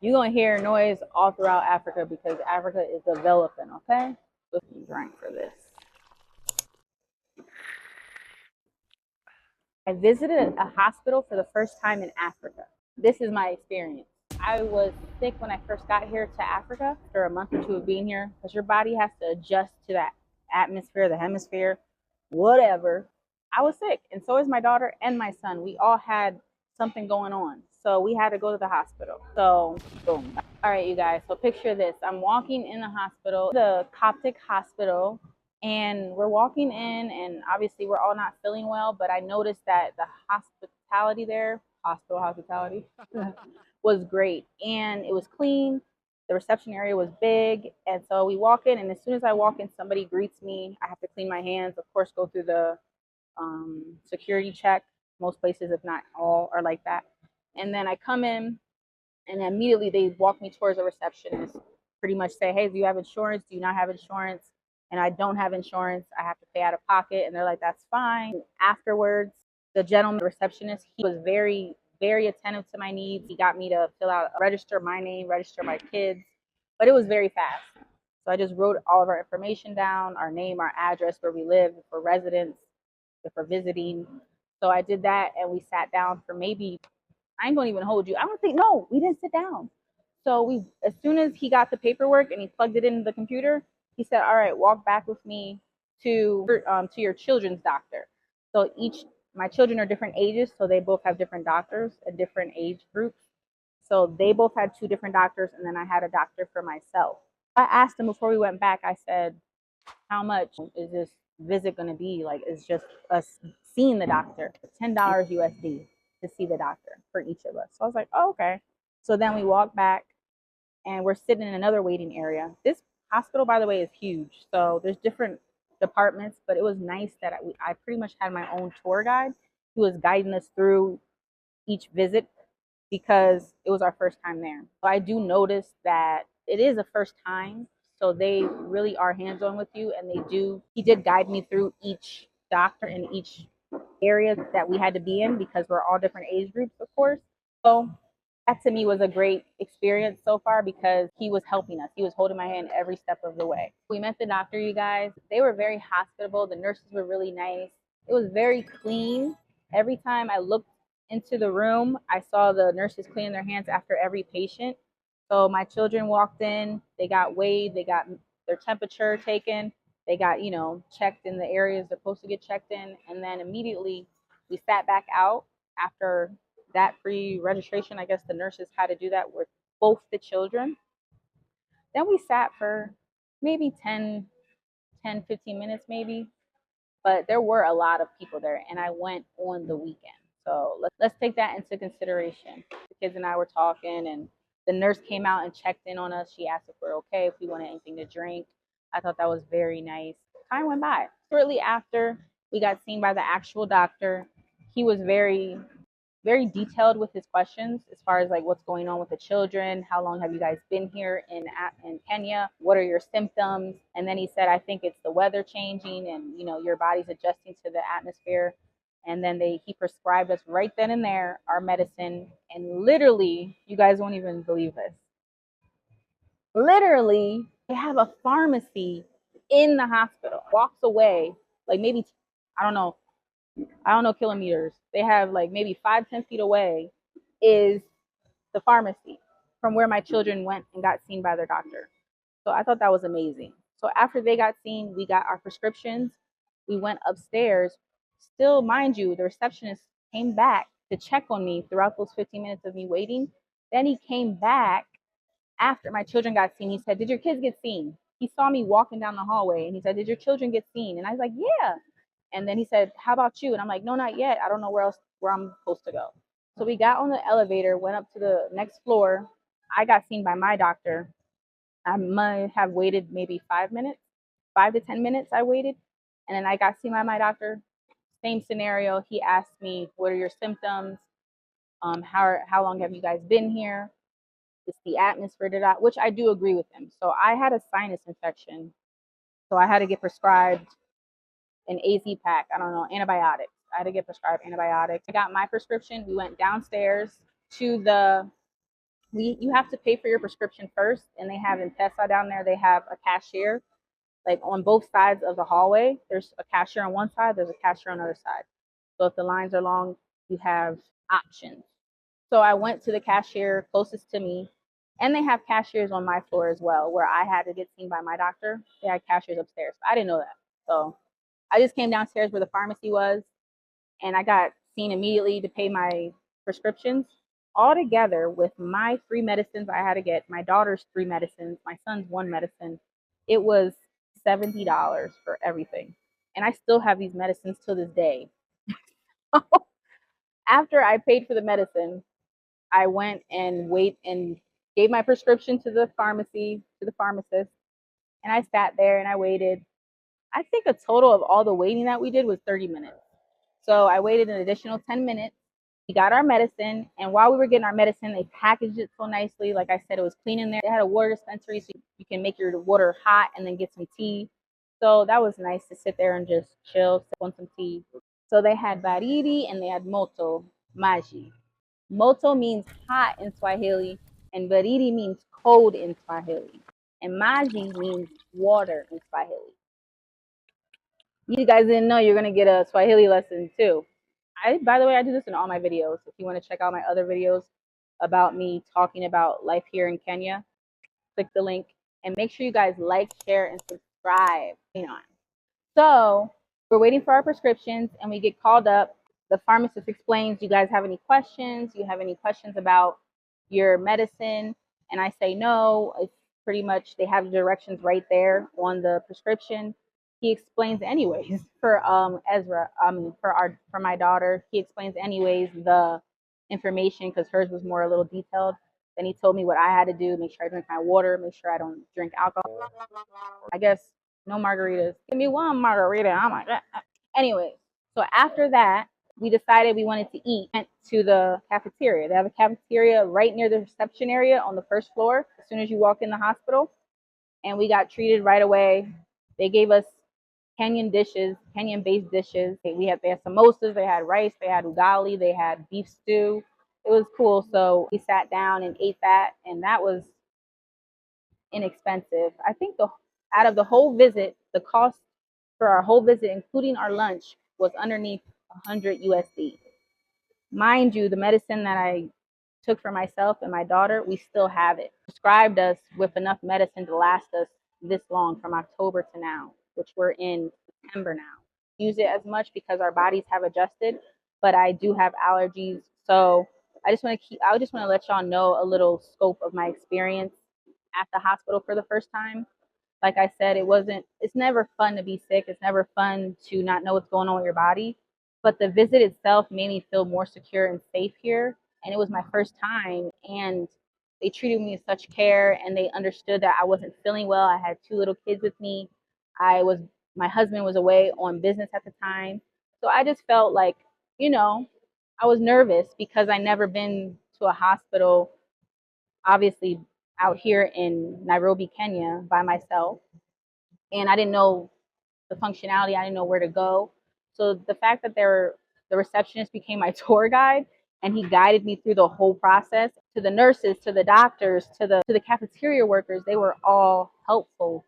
You're going to hear noise all throughout Africa because Africa is developing, okay? Let's drink for this. I visited a hospital for the first time in Africa. This is my experience. I was sick when I first got here to Africa after a month or two of being here because your body has to adjust to that atmosphere, the hemisphere, whatever. I was sick, and so is my daughter and my son. We all had something going on, so we had to go to the hospital. So, boom. All right, you guys. So picture this: I'm walking in the hospital, the Coptic hospital, and we're walking in, and obviously we're all not feeling well. But I noticed that the hospitality there, hospital hospitality, was great, and it was clean. The reception area was big, and so we walk in, and as soon as I walk in, somebody greets me. I have to clean my hands, of course, go through the security check. Most places, if not all, are like that. And then I come in, and immediately they walk me towards a receptionist, pretty much say, hey, do you have insurance? Do you not have insurance? And I don't have insurance. I have to pay out of pocket. And they're like, that's fine. Afterwards, the gentleman, the receptionist, he was very, very attentive to my needs. He got me to fill out, register my name, register my kids, but it was very fast. So I just wrote all of our information down, our name, our address, where we live, for residents, for visiting. So I did that, and we sat down for maybe, I ain't gonna even hold you. I don't think, no, we didn't sit down. So as soon as he got the paperwork and he plugged it into the computer, he said, all right, walk back with me to your children's doctor. So my children are different ages, so they both have different doctors at different age groups. So they both had two different doctors, and then I had a doctor for myself. I asked him before we went back, I said, how much is this visit going to be? Like, it's just us seeing the doctor, $10 USD to see the doctor for each of us. So I was like, oh, okay. So then we walk back, and we're sitting in another waiting area. This hospital, by the way, is huge. So there's different departments, but it was nice that I pretty much had my own tour guide who was guiding us through each visit because it was our first time there. So I do notice that it is a first time. So they really are hands-on with you, and he did guide me through each doctor in each area that we had to be in because we're all different age groups, of course. So that to me was a great experience so far because he was helping us. He was holding my hand every step of the way. We met the doctor, you guys. They were very hospitable. The nurses were really nice. It was very clean. Every time I looked into the room, I saw the nurses cleaning their hands after every patient. So my children walked in, they got weighed, they got their temperature taken, they got, checked in the areas they're supposed to get checked in. And then immediately we sat back out after that pre-registration. I guess the nurses had to do that with both the children. Then we sat for maybe 15 minutes maybe. But there were a lot of people there, and I went on the weekend. So let's take that into consideration. The kids and I were talking, and the nurse came out and checked in on us. She asked if we're okay, if we wanted anything to drink. I thought that was very nice. Time went by. Shortly after we got seen by the actual doctor, he was very, very detailed with his questions as far as like what's going on with the children, how long have you guys been here in Kenya, what are your symptoms, and then he said, I think it's the weather changing and your body's adjusting to the atmosphere. And then he prescribed us right then and there our medicine, and literally, you guys won't even believe this, literally they have a pharmacy in the hospital, walks away like maybe I don't know kilometers. They have like maybe 5-10 feet away is the pharmacy from where my children went and got seen by their doctor. So I thought that was amazing. So after they got seen, we got our prescriptions. We went upstairs. Still, mind you, the receptionist came back to check on me throughout those 15 minutes of me waiting. Then he came back after my children got seen. He said, did your kids get seen? He saw me walking down the hallway and he said, did your children get seen? And I was like, yeah. And then he said, how about you? And I'm like, no, not yet. I don't know where I'm supposed to go. So we got on the elevator, went up to the next floor. I got seen by my doctor. I might have waited maybe 5 minutes, 5 to 10 minutes I waited. And then I got seen by my doctor. Same scenario. He asked me, what are your symptoms? How long have you guys been here? It's the atmosphere, which I do agree with him. So I had a sinus infection. So I had to get prescribed an AZ pack. I don't know, antibiotics. I had to get prescribed antibiotics. I got my prescription. We went downstairs to the You have to pay for your prescription first, and they have M-Pesa down there. They have a cashier like on both sides of the hallway. There's a cashier on one side, there's a cashier on the other side. So if the lines are long, you have options. So I went to the cashier closest to me, and they have cashiers on my floor as well, where I had to get seen by my doctor. They had cashiers upstairs. I didn't know that. So I just came downstairs where the pharmacy was, and I got seen immediately to pay my prescriptions. All together with my 3 medicines I had to get, my daughter's 3 medicines, my son's 1 medicine, it was $70 for everything. And I still have these medicines till this day. After I paid for the medicine, I went and wait and gave my prescription to the pharmacy, to the pharmacist, and I sat there and I waited. I think a total of all the waiting that we did was 30 minutes. So I waited an additional 10 minutes. We got our medicine, and while we were getting our medicine, they packaged it so nicely. Like I said, it was clean in there. They had a water dispensary so you can make your water hot and then get some tea. So that was nice to sit there and just chill, sip on some tea. So they had baridi and they had moto, maji. Moto means hot in Swahili, and baridi means cold in Swahili. And maji means water in Swahili. You guys didn't know you're gonna get a Swahili lesson too. By the way, I do this in all my videos. If you want to check out my other videos about me talking about life here in Kenya, click the link and make sure you guys like, share, and subscribe. So we're waiting for our prescriptions, and we get called up. The pharmacist explains, "You guys have any questions? You have any questions about your medicine?" And I say, "No, it's pretty much they have the directions right there on the prescription." He explains anyways for Ezra, for my daughter. He explains anyways the information because hers was more a little detailed. Then he told me what I had to do: make sure I drink my water, make sure I don't drink alcohol. I guess no margaritas. Give me one margarita. Oh my god. Anyways, so after that, we decided we wanted to eat. Went to the cafeteria. They have a cafeteria right near the reception area on the first floor. As soon as you walk in the hospital, and we got treated right away. They gave us Kenyan dishes, Kenyan-based dishes. They had samosas, they had rice, they had ugali, they had beef stew. It was cool. So we sat down and ate that, and that was inexpensive. I think the out of the whole visit, the cost for our whole visit, including our lunch, was underneath 100 USD. Mind you, the medicine that I took for myself and my daughter, we still have it. Prescribed us with enough medicine to last us this long from October to now, which we're in September now. Use it as much because our bodies have adjusted, but I do have allergies. So I just want to let y'all know a little scope of my experience at the hospital for the first time. Like I said, it's never fun to be sick. It's never fun to not know what's going on with your body. But the visit itself made me feel more secure and safe here. And it was my first time. And they treated me with such care, and they understood that I wasn't feeling well. I had 2 little kids with me. My husband was away on business at the time. So I just felt like, you know, I was nervous because I never been to a hospital, obviously out here in Nairobi, Kenya by myself. And I didn't know the functionality. I didn't know where to go. So the fact that the receptionist became my tour guide, and he guided me through the whole process, to the nurses, to the doctors, to the cafeteria workers, they were all helpful.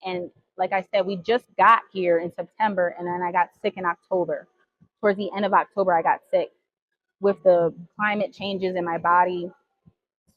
And like I said, we just got here in September, and then I got sick in October. Towards the end of October, I got sick with the climate changes in my body.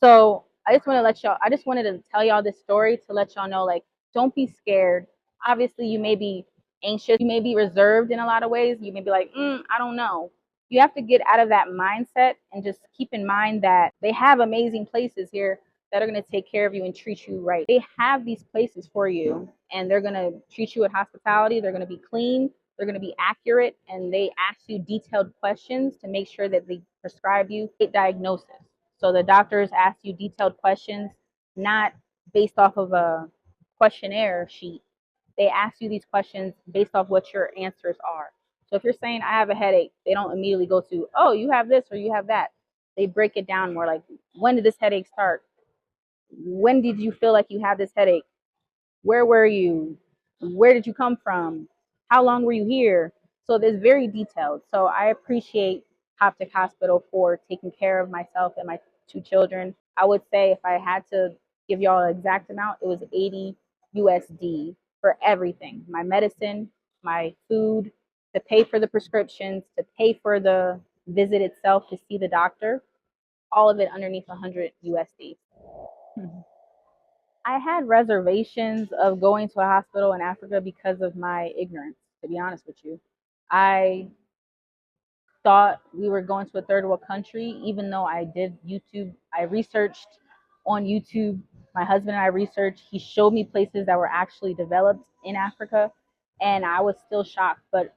So I just wanted to tell y'all this story to let y'all know, like, don't be scared. Obviously, you may be anxious, you may be reserved in a lot of ways. You may be like, I don't know. You have to get out of that mindset and just keep in mind that they have amazing places here that are going to take care of you and treat you right. They have these places for you, and they're going to treat you with hospitality. They're going to be clean. They're going to be accurate, and they ask you detailed questions to make sure that they prescribe you a diagnosis. So the doctors ask you detailed questions, not based off of a questionnaire sheet. They ask you these questions based off what your answers are. So if you're saying I have a headache, they don't immediately go to, oh, you have this or you have that. They break it down more, like, when did this headache start? When did you feel like you had this headache? Where were you? Where did you come from? How long were you here? So it's very detailed. So I appreciate Coptic Hospital for taking care of myself and my 2 children. I would say if I had to give y'all an exact amount, it was 80 USD for everything. My medicine, my food, to pay for the prescriptions, to pay for the visit itself to see the doctor, all of it underneath 100 USD. I had reservations of going to a hospital in Africa because of my ignorance, to be honest with you. I thought we were going to a third world country, even though I did YouTube. I researched on YouTube. My husband and I researched. He showed me places that were actually developed in Africa, and I was still shocked. But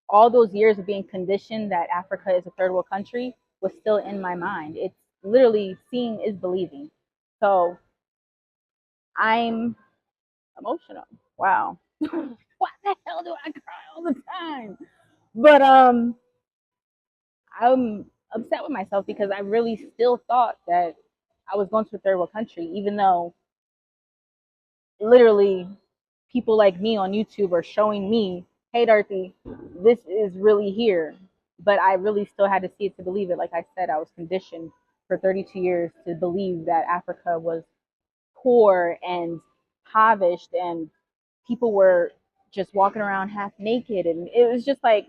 all those years of being conditioned that Africa is a third world country was still in my mind. It's literally seeing is believing. So I'm emotional. Wow. Why the hell do I cry all the time? But I'm upset with myself because I really still thought that I was going to a third world country, even though literally people like me on YouTube are showing me, hey, Dorothy, this is really here. But I really still had to see it to believe it. Like I said, I was conditioned for 32 years to believe that Africa was poor and impoverished and people were just walking around half naked. And it was just like,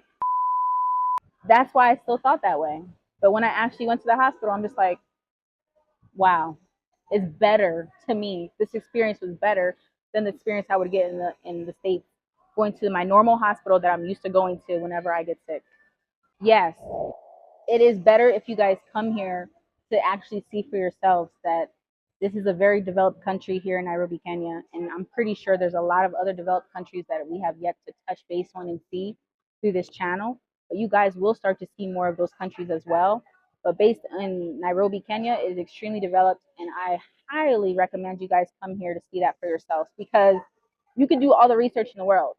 that's why I still thought that way. But when I actually went to the hospital, I'm just like, wow, it's better to me. This experience was better than the experience I would get in the States going to my normal hospital that I'm used to going to whenever I get sick. Yes, it is better if you guys come here to actually see for yourselves that this is a very developed country here in Nairobi, Kenya. And I'm pretty sure there's a lot of other developed countries that we have yet to touch base on and see through this channel. But you guys will start to see more of those countries as well. But based in Nairobi, Kenya, it is extremely developed. And I highly recommend you guys come here to see that for yourselves because you can do all the research in the world.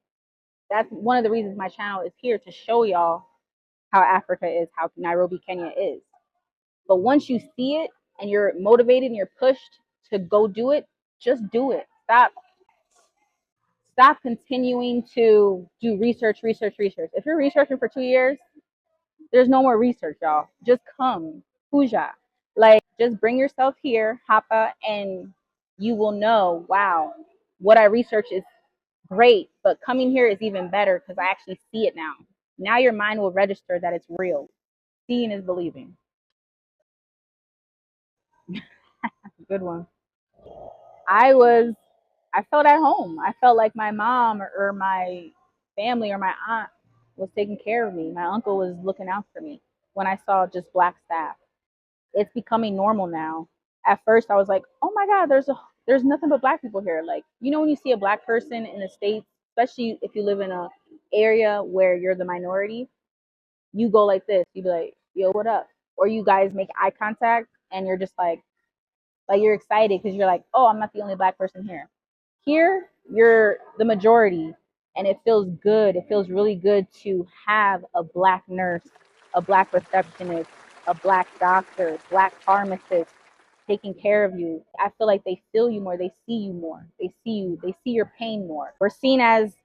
That's one of the reasons my channel is here to show y'all how Africa is, how Nairobi, Kenya is. But once you see it and you're motivated and you're pushed to go do it, just do it. Stop continuing to do research. If you're researching for 2 years, there's no more research, y'all. Just come. Puja. Like, just bring yourself here, Hapa, and you will know, wow, what I research is great, but coming here is even better because I actually see it now. Now your mind will register that it's real. Seeing is believing. Good one. I was I felt at home. I felt like my mom or my family or my aunt was taking care of me. My uncle was looking out for me when I saw just black staff. It's becoming normal now. At first I was like, "Oh my god, there's nothing but black people here." Like, when you see a black person in the States, especially if you live in a area where you're the minority, you go like this. You be like, "Yo, what up?" Or you guys make eye contact and you're just like you're excited because you're like, "Oh, I'm not the only black person here." Here, you're the majority, and it feels good. It feels really good to have a black nurse, a black receptionist, a black doctor, black pharmacist taking care of you. I feel like they feel you more. They see you more. They see you. They see your pain more. We're seen as,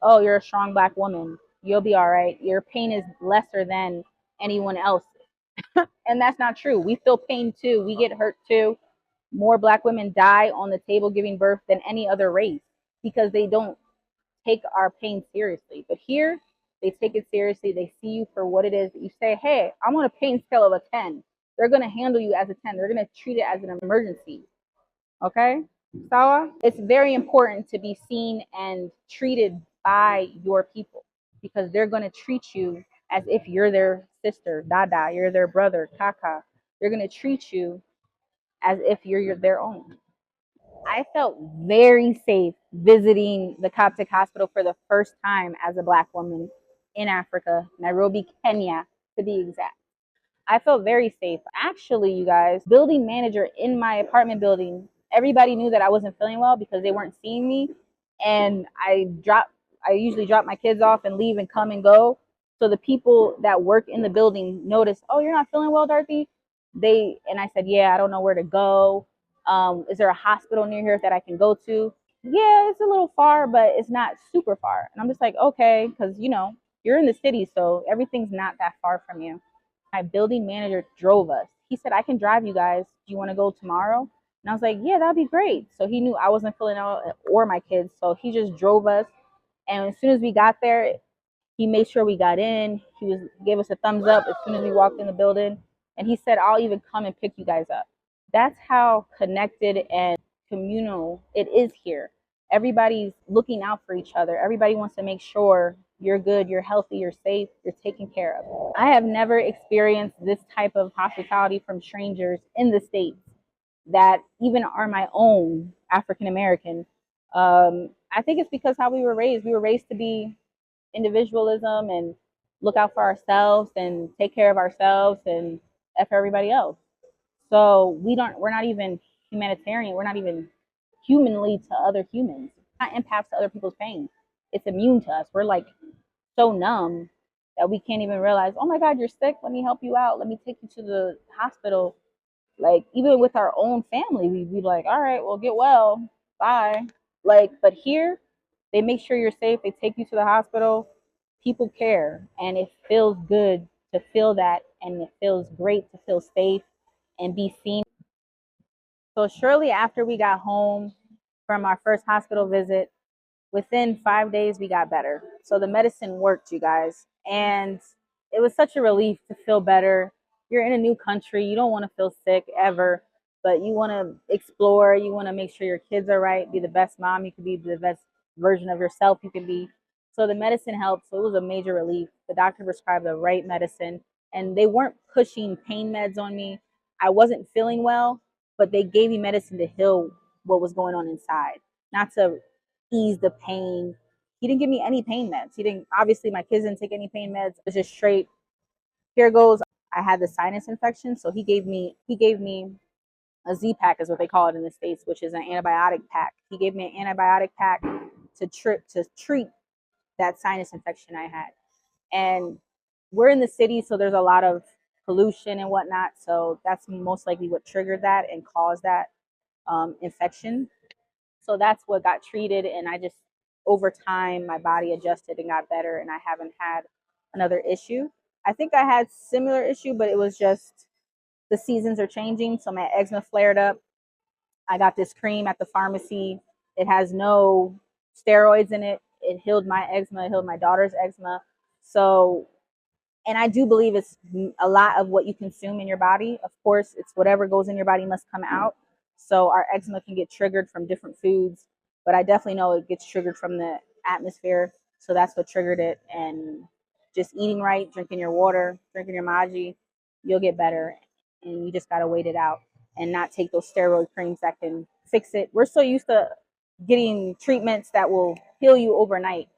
oh, you're a strong black woman. You'll be all right. Your pain is lesser than anyone else, and that's not true. We feel pain too. We get hurt too. More black women die on the table giving birth than any other race because they don't take our pain seriously. But here, they take it seriously. They see you for what it is. You say, hey, I'm on a pain scale of a 10. They're going to handle you as a 10. They're going to treat it as an emergency. Okay? Sawa? It's very important to be seen and treated by your people because they're going to treat you as if you're their sister, dada, you're their brother, kaka. They're going to treat you as if you're their own. I felt very safe visiting the Coptic hospital for the first time as a black woman in Africa, Nairobi, Kenya, to be exact. I felt very safe. Actually, you guys, building manager in my apartment building, everybody knew that I wasn't feeling well because they weren't seeing me. And I usually drop my kids off and leave and come and go. So the people that work in the building noticed, oh, you're not feeling well, Dorothy? And I said, yeah, I don't know where to go. Is there a hospital near here that I can go to? Yeah, it's a little far, but it's not super far. And I'm just like, okay, because you're in the city, so everything's not that far from you. My building manager drove us. he said, I can drive you guys. Do you want to go tomorrow? And I was like, yeah, that'd be great. So he knew I wasn't feeling out, or my kids. So he just drove us. And as soon as we got there, he made sure we got in. He gave us a thumbs up as soon as we walked in the building. And he said, I'll even come and pick you guys up. That's how connected and communal it is here. Everybody's looking out for each other. Everybody wants to make sure you're good, you're healthy, you're safe, you're taken care of. I have never experienced this type of hospitality from strangers in the States that even are my own African American. I think it's because how we were raised. We were raised to be individualism and look out for ourselves and take care of ourselves and F everybody else. So we're not even humanitarian. We're not even humanly to other humans. Not empaths to other people's pain. It's immune to us. We're like so numb that we can't even realize, oh my God, you're sick. Let me help you out. Let me take you to the hospital. Like even with our own family, we'd be like, all right, well, get well. Bye. Like, but here they make sure you're safe. They take you to the hospital. People care, and it feels good to feel that, and it feels great to feel safe and be seen. So shortly after we got home from our first hospital visit, within 5 days we got better. So the medicine worked, you guys, and it was such a relief to feel better. You're in a new country, you don't want to feel sick ever, but you want to explore, you want to make sure your kids are right, be the best mom you can be the best version of yourself you can be. So the medicine helped. So it was a major relief. The doctor prescribed the right medicine, and they weren't pushing pain meds on me. I wasn't feeling well, but they gave me medicine to heal what was going on inside, not to ease the pain. He didn't give me any pain meds. He didn't, obviously my kids didn't take any pain meds. It was just straight, here goes. I had the sinus infection, so he gave me a Z pack is what they call it in the States, which is an antibiotic pack. He gave me an antibiotic pack to treat that sinus infection I had. And we're in the city, so there's a lot of pollution and whatnot. So that's most likely what triggered that and caused that infection. So that's what got treated. And I just, over time, my body adjusted and got better. And I haven't had another issue. I think I had similar issue, but it was just the seasons are changing. So my eczema flared up. I got this cream at the pharmacy. It has no steroids in it. It healed my eczema. It healed my daughter's eczema. So, and I do believe it's a lot of what you consume in your body. Of course, it's whatever goes in your body must come out. So our eczema can get triggered from different foods, but I definitely know it gets triggered from the atmosphere. So that's what triggered it. And just eating right, drinking your water, drinking your maji, you'll get better. And you just got to wait it out and not take those steroid creams that can fix it. We're so used to getting treatments that will heal you overnight.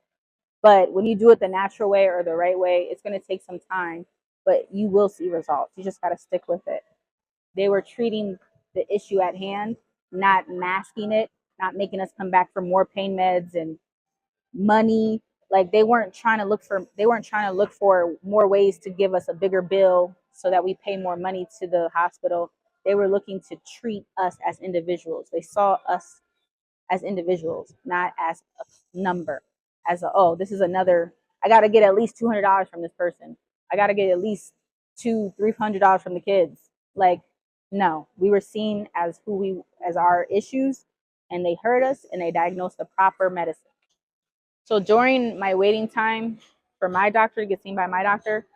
But when you do it the natural way or the right way, it's going to take some time, but you will see results. You just got to stick with it. They were treating the issue at hand, not masking it, not making us come back for more pain meds and money. Like they weren't trying to look for more ways to give us a bigger bill so that we pay more money to the hospital. They were looking to treat us as individuals. They saw us as individuals, not as a number, as a, oh, this is another, I got to get at least $200 from this person. I got to get at least $300 from the kids. Like, no, we were seen as as our issues, and they heard us and they diagnosed the proper medicine. So during my waiting time for my doctor to get seen by my doctor,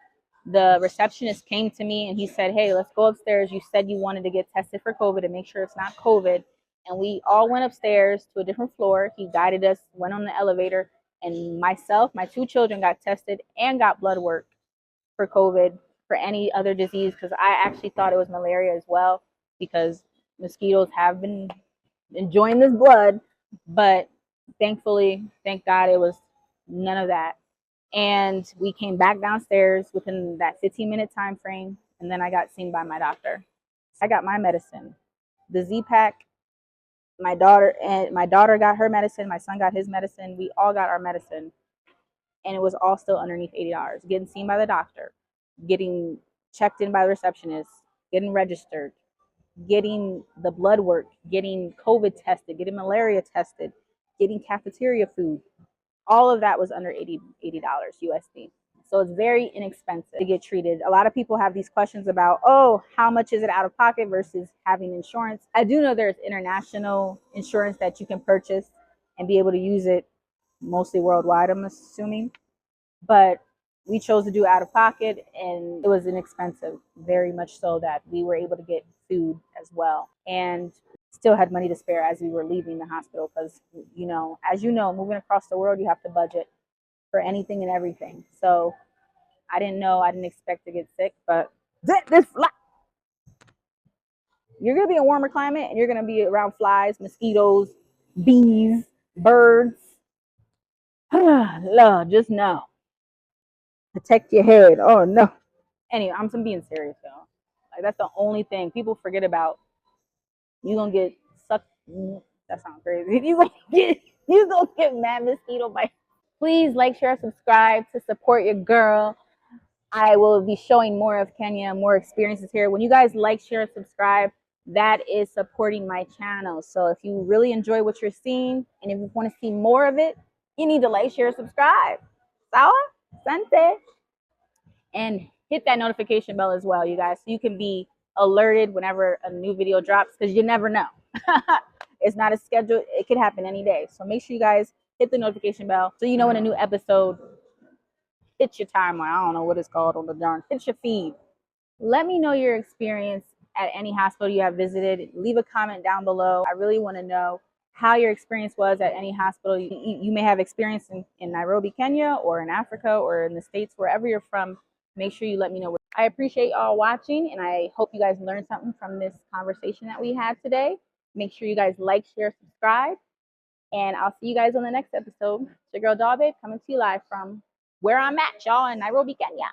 the receptionist came to me and he said, hey, let's go upstairs. You said you wanted to get tested for COVID and make sure it's not COVID. And we all went upstairs to a different floor. He guided us, went on the elevator, and myself, my two children got tested and got blood work for COVID, for any other disease, because I actually thought it was malaria as well, because mosquitoes have been enjoying this blood. But thankfully, thank God, it was none of that. And we came back downstairs within that 15-minute time frame, and then I got seen by my doctor. I got my medicine, the Z pack. My daughter got her medicine. My son got his medicine. We all got our medicine, and it was all still underneath $80. Getting seen by the doctor, getting checked in by the receptionist, getting registered, getting the blood work, getting COVID tested, getting malaria tested, getting cafeteria food. All of that was under $80 USD. So it's very inexpensive to get treated. A lot of people have these questions about, oh, how much is it out of pocket versus having insurance? I do know there's international insurance that you can purchase and be able to use it mostly worldwide, I'm assuming. But we chose to do out of pocket, and it was inexpensive, very much so that we were able to get food as well, and still had money to spare as we were leaving the hospital. Because, you know, as you know, moving across the world, you have to budget for anything and everything. So I didn't expect to get sick, but this fly, you're gonna be in a warmer climate, and you're gonna be around flies, mosquitoes, bees, birds. Lord, just know, protect your head. Oh no. Anyway, I'm being serious though. Like, that's the only thing people forget about. You gonna get sucked. That sounds crazy. You gonna get mad mosquito bites. Please like, share, subscribe to support your girl. I will be showing more of Kenya, more experiences here. When you guys like, share, subscribe, that is supporting my channel. So if you really enjoy what you're seeing, and if you want to see more of it, you need to like, share, subscribe. Sawa? Sante. And hit that notification bell as well, you guys, so you can be alerted whenever a new video drops, because you never know. It's not a schedule. It could happen any day. So make sure you guys hit the notification bell so you know when a new episode hits your timeline. I don't know what it's called on the darn. Hit your feed. Let me know your experience at any hospital you have visited. Leave a comment down below. I really want to know how your experience was at any hospital you may have experienced in Nairobi, Kenya, or in Africa, or in the States, wherever you're from. Make sure you let me know. I appreciate y'all watching, and I hope you guys learned something from this conversation that we had today. Make sure you guys like, share, subscribe, and I'll see you guys on the next episode. It's your girl Doll Babe coming to you live from where I'm at, y'all, in Nairobi, Kenya.